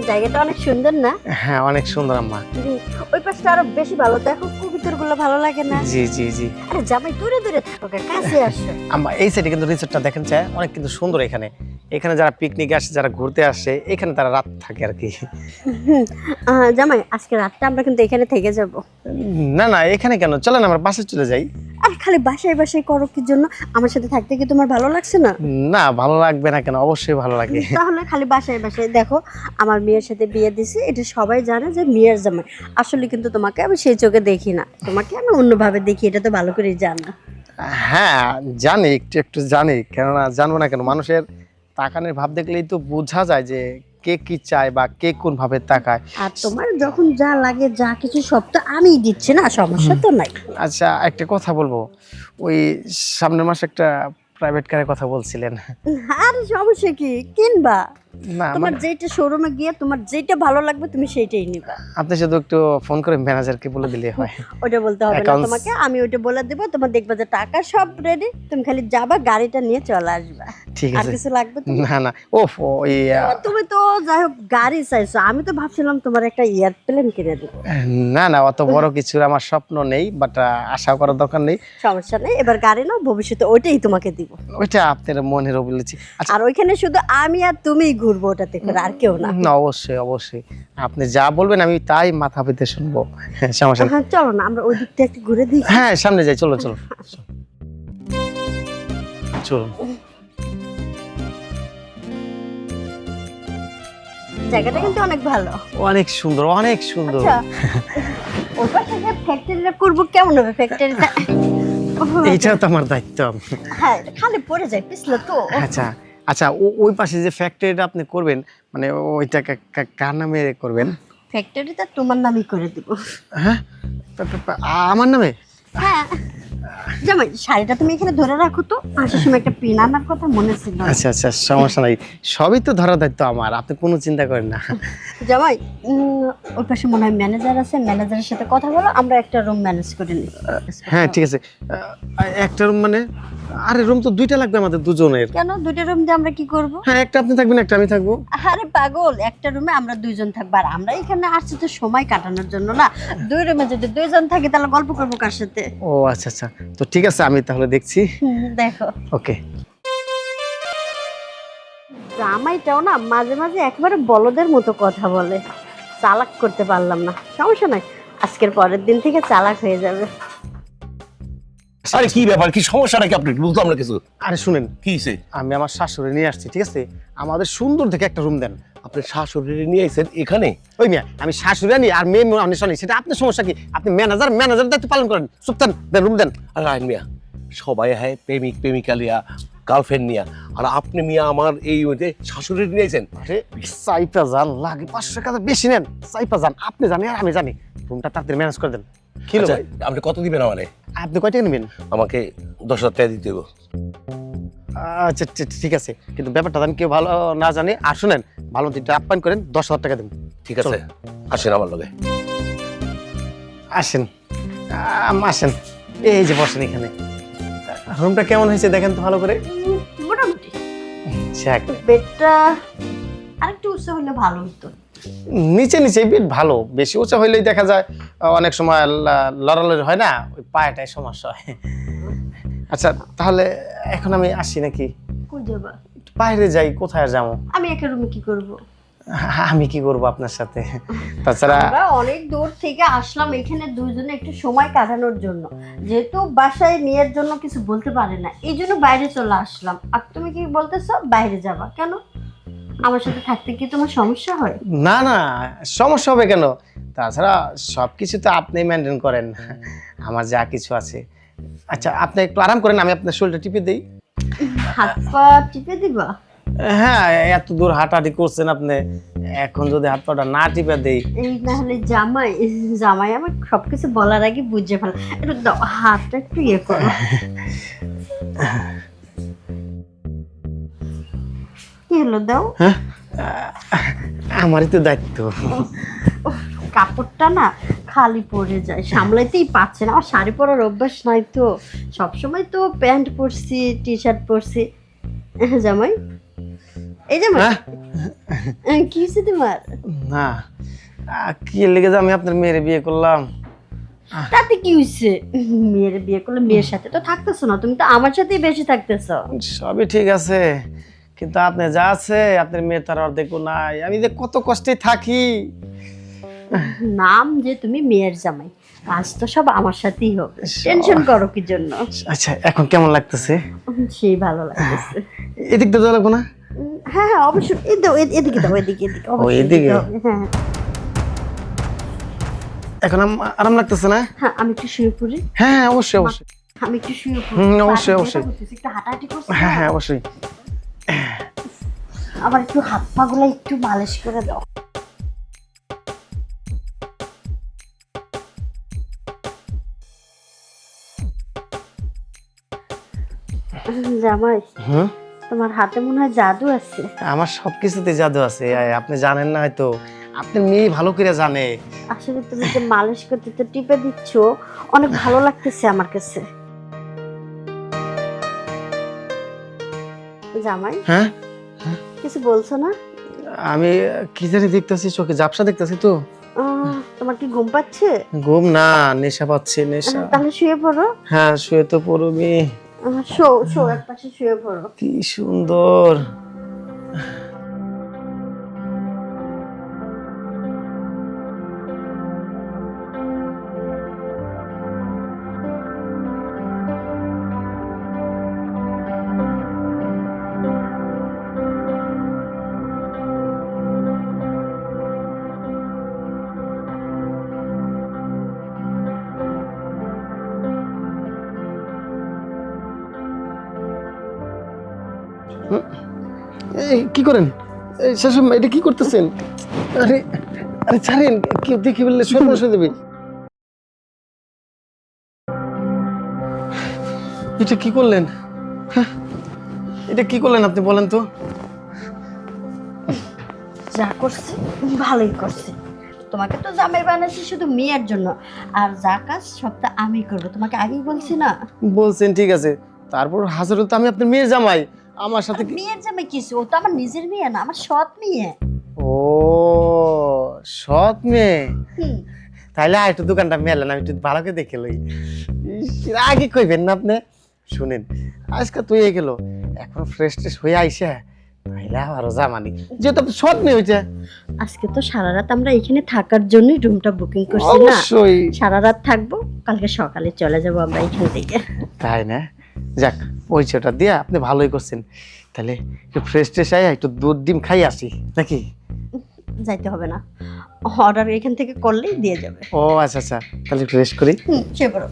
জায়গাটা অনেক সুন্দর না? হ্যাঁ অনেক সুন্দর আম্মা। ওই পাশটা আরো বেশি ভালো, দেখো কবুতরগুলো ভালো লাগে না? জি জি জি আরে জামাই দূরে দূরে থাকো, কাছে আসো। আম্মা এই সাইডে কিন্তু রিসোর্টটা দেখেন চাই অনেক কিন্তু সুন্দর। এখানে এখানে যারা পিকনিক আসে, যারা ঘুরতে আসে, এখানে তারা রাত থাকে আর কি। জামাই আজকে রাতটা আমরা কিন্তু এখানে থেকে যাব। না না এখানে কেন, চলেন আমরা বাসে চলে যাই। আর খালি বাসায় বাসায় করো কি জন্য? আমার সাথে থাকতে কি তোমার ভালো লাগছে না? না ভালো লাগবে না কেন, অবশ্যই ভালো লাগে। তাহলে খালি বাসায় বাসায় দেখো, আমার মেয়ের সাথে বিয়ে দিছি, এটা সবাই জানে যে মেয়ের জামাই। আসলে কিন্তু তোমাকে আমি সেই চোখে দেখি না, তোমাকে আমি অন্যভাবে দেখি, এটা তো ভালো করেই জানো। হ্যাঁ জানি, একটু একটু জানি, কেননা জানবো না কেন, মানুষের তাকানোর ভাব দেখলেই তো বোঝা যায় যে কে কি চায় বা কে কোন ভাবে তাকায়। আর তোমার যখন যা লাগে যা কিছু সব তো আমিই দিচ্ছি না, সমস্যা তো নাই। আচ্ছা একটা কথা বলবো, ওই সামনের মাসে একটা প্রাইভেট কারের কথা বলছিলেন। আর সমস্যা কি, কিনবা। না তোমার যেটা শোরুমে গিয়ে তোমার যেটা ভালো লাগবে তুমি সেইটাই নিবা। আপনি শুধু একটু ফোন করে ম্যানেজারকে বলে দিলে হয়। ওটা বলতে হবে না Accounts- তোমাকে, আমি ওটা বলে দেবো। তোমার দেখবা যে টাকা সব রেডি, তুমি খালি যাবা, গাড়িটা নিয়ে চলে আসবা। ঠিক আর আছে। কিছু লাগবে তোমার? না না ওফ ওই তুমি তো যাই হোক গাড়ি চাইছো, আমি তো ভাবছিলাম তোমার একটা এয়ারপ্লেন কিনে দেবো। না না অত বড় কিছু আমার স্বপ্ন নেই, বাট আশা করার দরকার নেই। সমস্যা নেই, এবার গাড়ি নাও, ভবিষ্যতে ওইটাই তোমাকে দিব। ওইটা আপনার মনের বলেছি। আচ্ছা আর ওইখানে শুধু আমি আর তুমিই ঘুরবো, ওটাতে করে আর কেউ না। না অবশ্যই অবশ্যই, আপনি যা বলবেন আমি তাই মাথা পেতে শুনবো। হ্যাঁ সমস্যা নেই। হ্যাঁ চলো না, আমরা ওই দিকটা একটু ঘুরে দিই। হ্যাঁ সামনে যাই, চলো চলো চলো। জায়গাটা কিন্তু অনেক ভালো। অনেক সুন্দর অনেক সুন্দর। আচ্ছা ওই পাশে যে ফ্যাক্টরিটা করবো, কেমন হবে ফ্যাক্টরিটা? এইটাও তো আমার দায়িত্ব। হ্যাঁ খালি পড়ে যায়, পিছলে তো। আচ্ছা আচ্ছা ওই পাশে যে ফ্যাক্টরিটা আপনি করবেন, মানে ওইটা কার নামে করবেন? ফ্যাক্টরিটা তোমার নামই করে দিব। হ্যাঁ আমার নামে? হ্যাঁ জামাই, শাড়িটা তুমি এখানে ধরে রাখো তো, আসার সময় একটা পিন আনার কথা মনে ছিল। আচ্ছা আচ্ছা সমস্যা নাই, সবই তো ধরার দায়িত্ব আমার, আপনি কোনো চিন্তা করেন না। জামাই ওই পাশে মনে হয় ম্যানেজার আছে, ম্যানেজারের সাথে কথা বলো, আমরা একটা রুম ম্যানেজ করে নিই। হ্যাঁ ঠিক আছে। একটা রুম মানে, আরে রুম তো দুইটা লাগবে আমাদের দুজনের। কেন দুটো রুম দিয়ে আমরা কি করব? হ্যাঁ একটা আপনি থাকবেন, একটা আমি থাকবো। আরে পাগল, একটা রুমে আমরা দুইজন থাকবো, আর আমরা এখানে আসছি তো সময় কাটানোর জন্য না। দুই রুমে যদি দুইজন থাকি তাহলে গল্প করবো কার সাথে? ও আচ্ছা আচ্ছা, তো ঠিক আছে আমি তাহলে দেখছি। দেখো ওকে। জামাইটাও না মাঝে মাঝে একেবারে বলদের মতো কথা বলে, চালাক করতে পারলাম না। সমস্যা নাই, আজকের পরের দিন থেকে চালাক হয়ে যাবে। আরে কি ব্যাপার, কি সমস্যা নাকি আপনি? বুঝলাম না কিছু। আরে শুনেন, কি হইছে? আমি আমার শাশুড়ি নিয়ে আসছি, ঠিক আছে? আমাদের সুন্দর দেখে একটা রুম দেন। আপনি শাশুড়ি নিয়ে আইছেন এখানে? ওই মিয়া আমি শাশুড়ি আনি আর মেয়ে আমি শুনি, সেটা আপনার সমস্যা কি? আপনি ম্যানেজার দায়িত্ব পালন করেন, চুপচাপ দেন রুম দেন। আর রায়ন মিয়া, সবাই হয় প্রেমিক প্রেমিকা লিয়া, গার্লফ্রেন্ড নিয়া, আর আপনি মিয়া আমার এই ওইতে শাশুড়ি নিয়ে আইছেন। আরে সাইপা যান, লাগে 500 টাকা বেশি নেন, সাইপা যান, আপনি জানি আর আমি জানি, রুমটা তাড়াতাড়ি ম্যানেজ করে দেন। কি হলো আচ্ছা, ভাই? আপনি কত দিবেন আমারে? আপনি কয় টাকা নেবেন? আমাকে 10,000 টাকা দিতে হবে। আচ্ছা ঠিক আছে, কিন্তু ব্যাপারটা জানি কেউ ভালো না জানে। আর শুনেন, ভালো তিনটা আপ্যায়ন করেন, 10,000 টাকা দেন। ঠিক আছে, আসেন আমার লগে। আসেন আসেন, এই যে বসেন এখানে। রুমটা কেমন হয়েছে দেখেন তো ভালো করে। মোটামুটি যাক, বেডটা আরেকটু উঁচু হলে ভালো হতো। নিচে নিচে বেড ভালো, বেশি উঁচা হইলেই দেখা যায় অনেক সময় লড়ালড়ি হয় না, ওই পায়েটায় সমস্যা হয়। আচ্ছা তাহলে এখন আমি আসি নাকি? কই যাবা? বাইরে যাই, কোথায় আর যাবো? আমি একা রুমে কি করব? আমি কি করব আপনার সাথে? তাছাড়া আমরা অনেক দূর থেকে আসলাম এখানে দুইজনে একটু সময় কাটানোর জন্য, যেহেতু বাসায় মেয়ের জন্য কিছু বলতে পারে না, এই জন্য বাইরে চলে আসলাম। আর তুমি কি বলতেছো বাইরে যাবা কেন? আমার সাথে থাকতে কি তোমার সমস্যা হয়? না না সমস্যা হবে কেন? তাছাড়া সবকিছু তো আপনি মেনটেন করেন, আমার যা কিছু আছে। আচ্ছা আপনি একটু আরাম করেন, আমি আপনার শরীরটা টিপে দিই। হাত পা টিপে দিবা? হ্যাঁ এত দূর হাঁটাহাঁটি করছেন আপনি, এখন যদি হাত পাটা না টিপে দেই। এই না হলে জামাই, জামাই আমার সবকিছু বলার আগে বুঝে ফেলা। একটু দাও, হাতটা একটু ইয়ে করো। কি হলো, দাও। হ্যাঁ আমারই তো দায়িত্ব। কাপড়টা না খালি পরে যায়, সামলাইতেই পারছে না। আমার শাড়ি পরার অভ্যাস নাই তো, সবসময় তো প্যান্ট পরছি, টি শার্ট পরছি। জামাই, এই জামাই, হ্যাঁ কি হয়েছে তোমার? না কি লেগে যে আমি আপনার মেয়ের বিয়ে করলাম। তাতে কি হয়েছে? মেয়ের বিয়ে করলে মেয়ের সাথে তো থাকতেছো না, তুমি তো আমার সাথেই বেশি থাকতেছো। সবই ঠিক আছে, কিন্তু আপনি যা আছে আপনার মেয়ে তার অর্ধেক নাই। আমি যে কত কষ্টে থাকি। নাম যে তুমি মেয়ের জামাই, কাজ তো সব আমার সাথেই হবে, টেনশন করো কি জন্য? আচ্ছা এখন কেমন লাগতেছে? সেই ভালো লাগতেছে। এদিক তো লাগবো না? হ্যাঁ হ্যাঁ অবশ্যই, এই দাও এদিকে দাও, এদিকে এদিকে অবশ্যই এদিকে? দিতে হবে, হ্যাঁ এখন আরাম লাগতেছে না? হ্যাঁ। আমি একটু শুয়ে পড়ি। হ্যাঁ হ্যাঁ, অবশ্যই অবশ্যই। আমি একটু শুয়ে পড়ি। অবশ্যই অবশ্যই। একটু হাঁটাহাঁটি করছি। হ্যাঁ হ্যাঁ অবশ্যই। আবার একটু হাত পা গুলো একটু মালিশ করে দাও। জামাই, হুম, তোমার হাতে মনে হয় জাদু আছে। আমার সবকিছুতে জাদু আছে। আপনি জানেন না হয়তো, আপনি মেয়ে ভালো করে জানে। আসলে তুমি যে মালিশ করতে তো টিপে দিচ্ছ, অনেক ভালো লাগতেছে আমার কাছে। জামাই, হ্যাঁ কিছু বলছো না? আমি কি জানি দেখতেছি, চোখে ঝাপসা দেখতেছি তো। তোমার কি ঘুম পাচ্ছে? ঘুম না, নেশা পাচ্ছে, নেশা। তাহলে শুয়ে পড়ো। হ্যাঁ শুয়ে তো পড়বি। শো শো, এক পাশে শুয়ে পড়ো। কি সুন্দর। এই কি করেন? এই শাশুড়ি, এটা কি করতেছেন? আরে আরে ছাড়েন, কেউ দেখে ফেললে সর্বনাশ হয়ে যাবে। এটা কি করলেন? হ্যাঁ, এটা কি করলেন আপনি বলেন তো? যা করছে ভালোই করছে। তোমাকে তো জামাই বানাচ্ছি শুধু মেয়ের জন্য, আর যা কাজ সবটা আমি করবো, তোমাকে আগেই বলছি না? বলছেন ঠিক আছে, তারপর হাজারও তো আমি আপনার মেয়ের জামাই, আমার সাথে কি? মেয়ের জামাই কিছু, ও তো আমার নিজের মেয়ে না, আমার সৎ মেয়ে। ও সৎ মেয়ে। হুম। তাইলে আর একটু দোকানটা মেলেন, আমি একটু ভালো করে দেখে লই। আগে কইবেন না আপনি? শুনেন, আজকে তুই গেল, এখন ফ্রেশ ট্রেশ হয়ে আইসা তাইলে আবারও জামানি, যেহেতু আপনি সৎ মেয়ে হয়েছে। আজকে তো সারা রাত আমরা এখানে থাকার জন্যই রুমটা বুকিং করছি না? অবশ্যই। সারা রাত থাকবো, কালকে সকালে চলে যাবো আমরা এখান থেকে। তাই না? যাক, পয়সাটা দিয়ে আপনি ভালোই করছেন। তাহলে একটু ফ্রেশ ট্রেশ আয়, একটু দুধ ডিম খাই আসি নাকি? যাইতে হবে না, অর্ডার এখান থেকে করলেই দিয়ে যাবে। ও আচ্ছা আচ্ছা, তাহলে একটু রেস্ট করি। শুয়ে পড়ো।